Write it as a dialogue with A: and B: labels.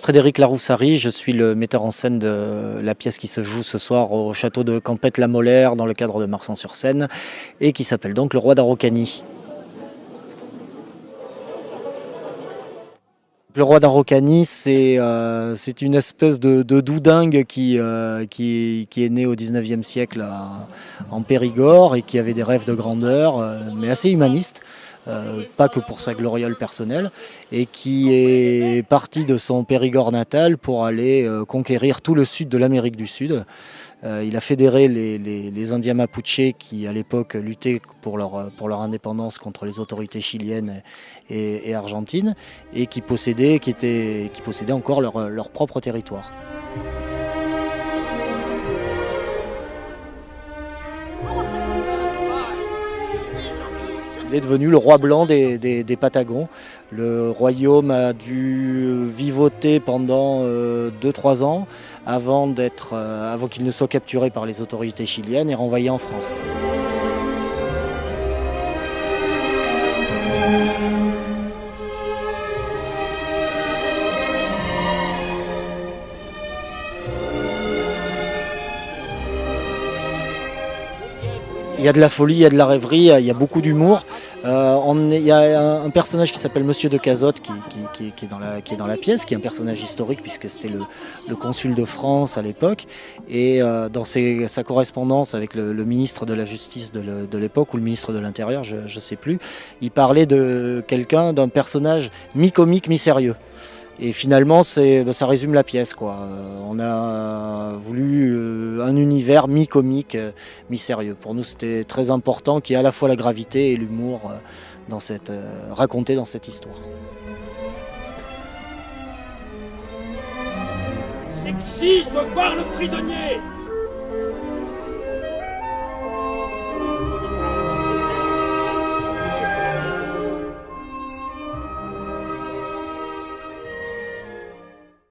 A: Frédéric Laroussari, je suis le metteur en scène de la pièce qui se joue ce soir au château de Campette-la-Molaire dans le cadre de Marsan-sur-Seine et qui s'appelle donc Le Roi d'Araucanie. Le Roi d'Araucanie, c'est une espèce de doudingue qui est né au 19e siècle en Périgord et qui avait des rêves de grandeur, mais assez humaniste. Pas que pour sa gloriole personnelle, et qui est parti de son Périgord natal pour aller conquérir tout le sud de l'Amérique du Sud. Il a fédéré les Indiens Mapuche qui à l'époque luttaient pour leur indépendance contre les autorités chiliennes et argentines, et qui possédaient encore leur propre territoire. Il est devenu le roi blanc des Patagons. Le royaume a dû vivoter pendant 2-3 ans avant qu'il ne soit capturé par les autorités chiliennes et renvoyé en France. Il y a de la folie, il y a de la rêverie, il y a beaucoup d'humour. Il y a un personnage qui s'appelle Monsieur de Cazotte qui est dans la pièce, qui est un personnage historique puisque c'était le consul de France à l'époque. Et dans sa correspondance avec le ministre de la Justice de l'époque ou le ministre de l'Intérieur, je ne sais plus, il parlait d'un personnage mi-comique, mi-sérieux. Et finalement, ça résume la pièce, quoi. On a voulu un univers mi-comique, mi-sérieux. Pour nous, c'était très important qu'il y ait à la fois la gravité et l'humour raconté dans cette histoire.
B: J'exige de voir le prisonnier!